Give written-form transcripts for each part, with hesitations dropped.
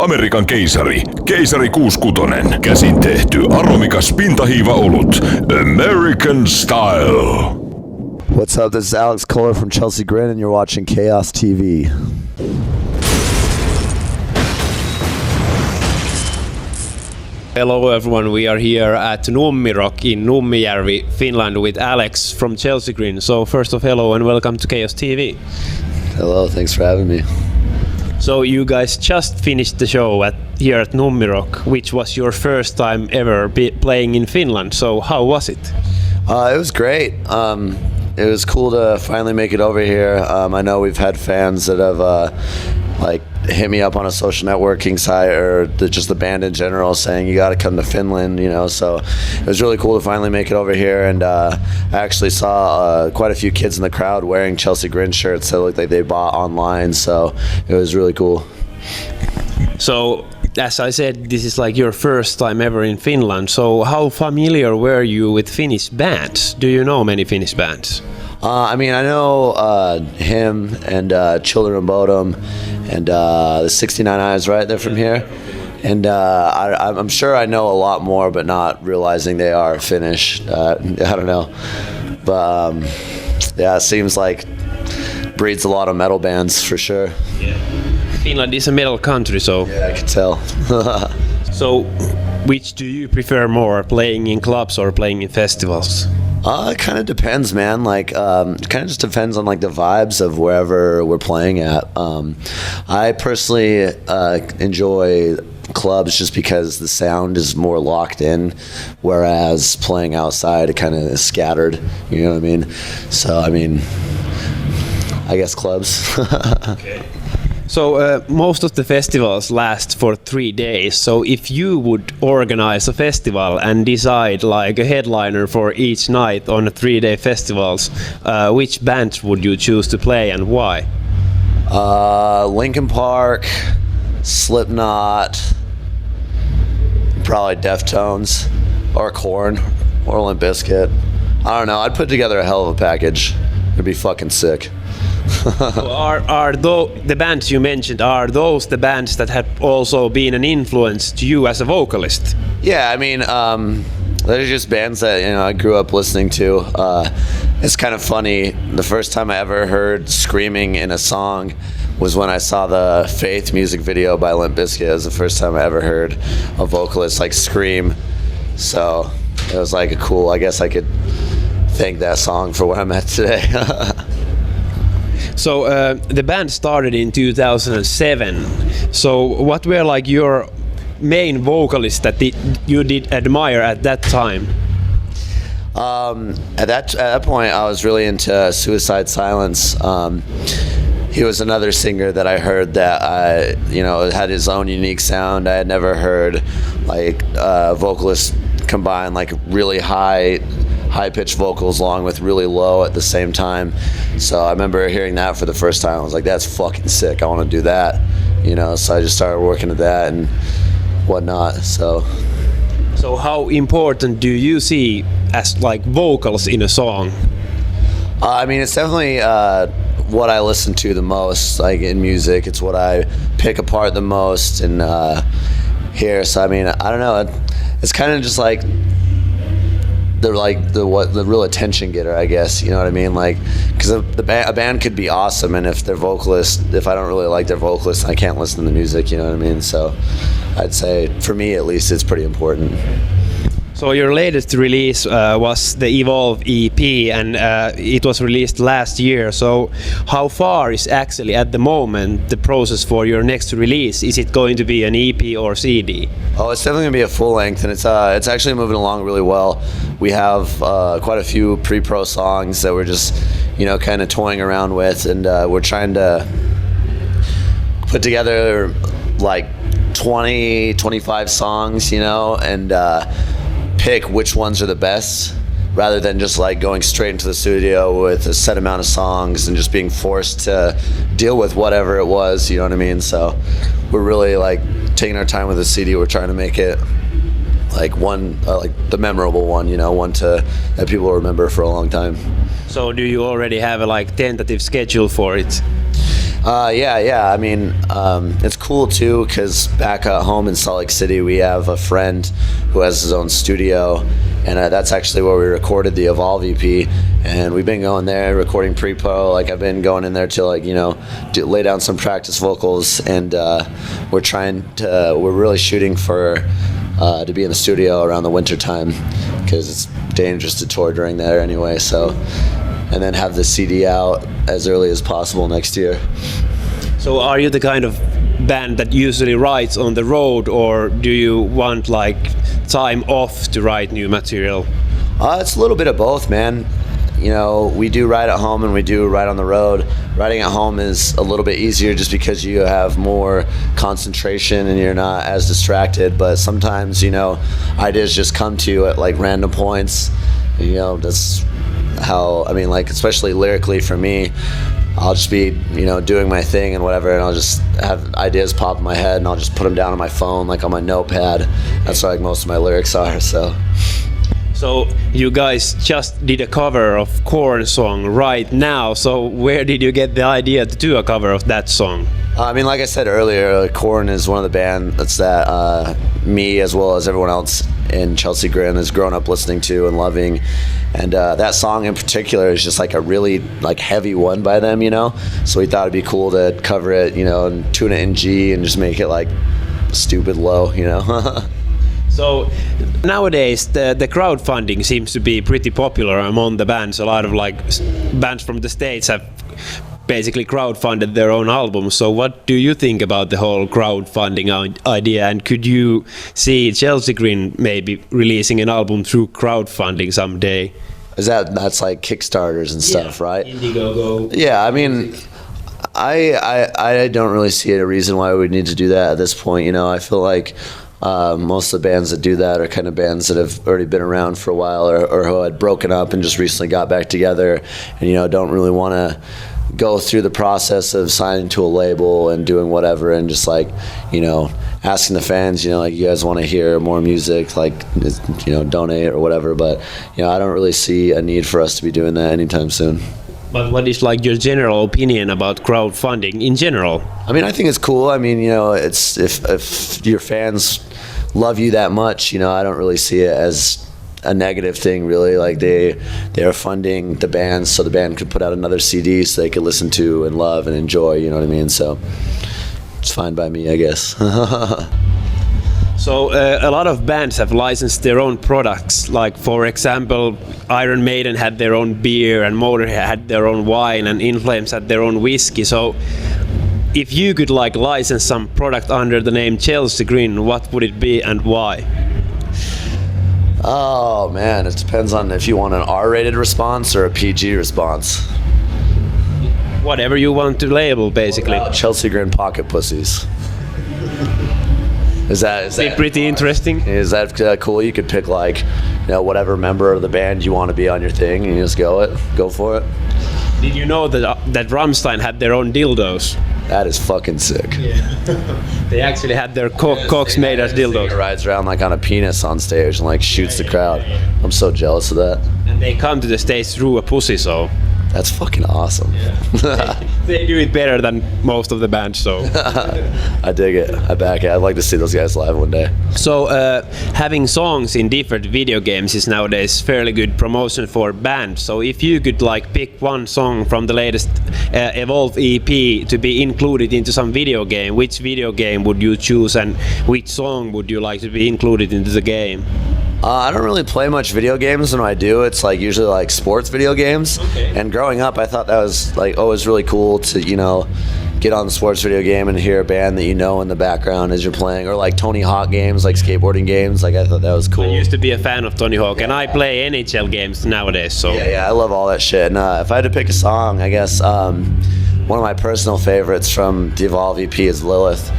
Amerikan keisari, keisari 66, käsin tehty aromikas pintahiiva-olut, American Style. What's up, this is Alex Koehler from Chelsea Grin and you're watching Chaos TV. Hello everyone, we are here at Nummirock in Nummijärvi, Finland with Alex from Chelsea Grin. So first of hello and welcome to Chaos TV. Hello, thanks for having me. So you guys just finished the show here at Nummirock, which was your first time ever playing in Finland. So how was it? It was great. It was cool to finally make it over here. I know we've had fans that have hit me up on a social networking site or just the band in general saying you got to come to Finland, you know, so it was really cool to finally make it over here. And I actually saw quite a few kids in the crowd wearing Chelsea Grin shirts that looked like they bought online, so it was really cool. So as I said, this is like your first time ever in Finland, so how familiar were you with Finnish bands? Do you know many Finnish bands? I know him and Children of Bodom and the 69 Eyes, right? They're from here. And I'm sure I know a lot more, but not realizing they are Finnish. I don't know. But yeah, it seems like breeds a lot of metal bands for sure. Yeah. Finland is a metal country, so... Yeah, I can tell. So, which do you prefer more, playing in clubs or playing in festivals? It kind of depends, man. It kind of just depends on the vibes of wherever we're playing at. I personally enjoy clubs just because the sound is more locked in, whereas playing outside it kind of is scattered. You know what I mean? So I guess clubs. Okay. So most of the festivals last for 3 days. So if you would organize a festival and decide like a headliner for each night on a 3-day festivals, which bands would you choose to play and why? Linkin Park, Slipknot, probably Deftones, or Korn, or Limp Bizkit. I don't know. I'd put together a hell of a package. It'd be fucking sick. So are the bands you mentioned, are those the bands that have also been an influence to you as a vocalist? Yeah, they're just bands that I grew up listening to. It's kind of funny. The first time I ever heard screaming in a song was when I saw the Faith music video by Limp Bizkit. It was the first time I ever heard a vocalist scream. So it was a cool. I guess I could thank that song for where I'm at today. So the band started in 2007. So what were your main vocalists that you did admire at that time? At that point, I was really into Suicide Silence. He was another singer that I heard that had his own unique sound. I had never heard vocalists combine really high-pitched vocals along with really low at the same time. So I remember hearing that for the first time. I was like, that's fucking sick. I want to do that. So I just started working at that and whatnot. So how important do you see as vocals in a song? It's definitely what I listen to the most, in music. It's what I pick apart the most and hear. So I don't know. It's kind of just the real attention getter, I guess. You know what I mean? Because a band could be awesome, and if I don't really like their vocalist, I can't listen to the music. You know what I mean? So I'd say, for me at least, it's pretty important. So your latest release was the Evolve EP, and it was released last year. So how far is actually at the moment the process for your next release? Is it going to be an EP or CD? Oh, it's definitely going to be a full length, and it's actually moving along really well. We have quite a few pre-pro songs that we're just kind of toying around with, and we're trying to put together 20-25 songs, and pick which ones are the best, rather than just going straight into the studio with a set amount of songs and just being forced to deal with whatever it was, you know what I mean? So we're really taking our time with the CD. We're trying to make it one, the memorable one, one that people will remember for a long time. So do you already have a tentative schedule for it? Yeah. I mean, it's cool too because back at home in Salt Lake City, we have a friend who has his own studio, and that's actually where we recorded the Evolve EP. And we've been going there recording pre-pro. Like I've been going in there to lay down some practice vocals, and we're really shooting for to be in the studio around the winter time because it's dangerous to tour during there anyway. So. And then have the CD out as early as possible next year. So are you the kind of band that usually writes on the road, or do you want like time off to write new material? It's a little bit of both, man. We do write at home and we do write on the road. Writing at home is a little bit easier just because you have more concentration and you're not as distracted. But sometimes, ideas just come to you at like random points. That's how, especially lyrically for me, I'll just be, doing my thing and whatever, and I'll just have ideas pop in my head and I'll just put them down on my phone, like on my notepad. That's where like most of my lyrics are, so. So you guys just did a cover of Korn song right now, so where did you get the idea to do a cover of that song? Like I said earlier, Korn is one of the bands that me as well as everyone else in Chelsea Grin has grown up listening to and loving, and that song in particular is just like a really like heavy one by them, so we thought it'd be cool to cover it, and tune it in G and just make it like stupid low, So nowadays the crowdfunding seems to be pretty popular among the bands. A lot of like bands from the States have basically crowdfunded their own albums. So what do you think about the whole crowdfunding idea, and could you see Chelsen Grin maybe releasing an album through crowdfunding someday? That's like Kickstarters and stuff, right? Indiegogo. Yeah, I don't really see a reason why we need to do that at this point. I feel like most of the bands that do that are kind of bands that have already been around for a while, or who had broken up and just recently got back together, and don't really want to go through the process of signing to a label and doing whatever, and just like asking the fans, like, you guys want to hear more music, like, donate or whatever. But I don't really see a need for us to be doing that anytime soon. But what is like your general opinion about crowdfunding in general? I think it's cool. It's if your fans love you that much, I don't really see it as a negative thing, really. Like they are funding the band so the band could put out another CD so they could listen to and love and enjoy, you know what I mean? So it's fine by me, I guess. So a lot of bands have licensed their own products. Like for example, Iron Maiden had their own beer, and Motorhead had their own wine, and In Flames had their own whiskey. So if you could like license some product under the name Chelsen Grin, what would it be and why? Oh man, it depends on if you want an R-rated response or a PG response. Whatever you want to label, basically. Chelsea Grin pocket pussies. Is that pretty interesting? Is that cool? You could pick like, whatever member of the band you want to be on your thing, and you just go for it. Did you know that Rammstein had their own dildos? That is fucking sick. Yeah. They actually had their cocks made as dildos. He rides around like on a penis on stage and like shoots the crowd. I'm so jealous of that. And they come to the stage through a pussy, so. That's fucking awesome. Yeah. They do it better than most of the bands, so. I dig it. I back it. I'd like to see those guys live one day. So having songs in different video games is nowadays fairly good promotion for bands. So if you could like pick one song from the latest Evolve EP to be included into some video game, which video game would you choose, and which song would you like to be included into the game? I don't really play much video games, and when I do, it's like usually like sports video games. Okay. And growing up, I thought that was like always really cool to get on the sports video game and hear a band that in the background as you're playing, or like Tony Hawk games, like skateboarding games. Like I thought that was cool. I used to be a fan of Tony Hawk, and I play NHL games nowadays. So yeah, I love all that shit. And if I had to pick a song, I guess one of my personal favorites from the Evolve EP is Lilith.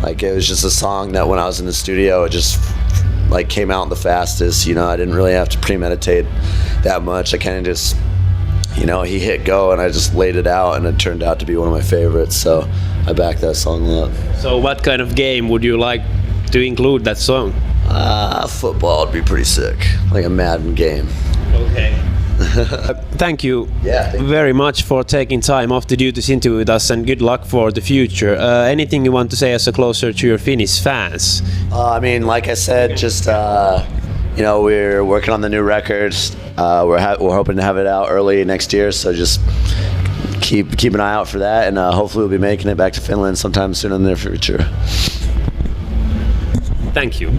Like it was just a song that when I was in the studio, it just like came out the fastest. I didn't really have to premeditate that much. I kind of just, he hit go and I just laid it out, and it turned out to be one of my favorites. So I back that song a lot. So what kind of game would you like to include that song? Football would be pretty sick, like a Madden game. Okay. Thank you Yeah, thank you. very much for taking time off the duties into with us, and good luck for the future. Anything you want to say as a closer to your Finnish fans? I mean, like I said, just we're working on the new record. We're hoping to have it out early next year, so just keep an eye out for that, and hopefully we'll be making it back to Finland sometime soon in the near future. Thank you.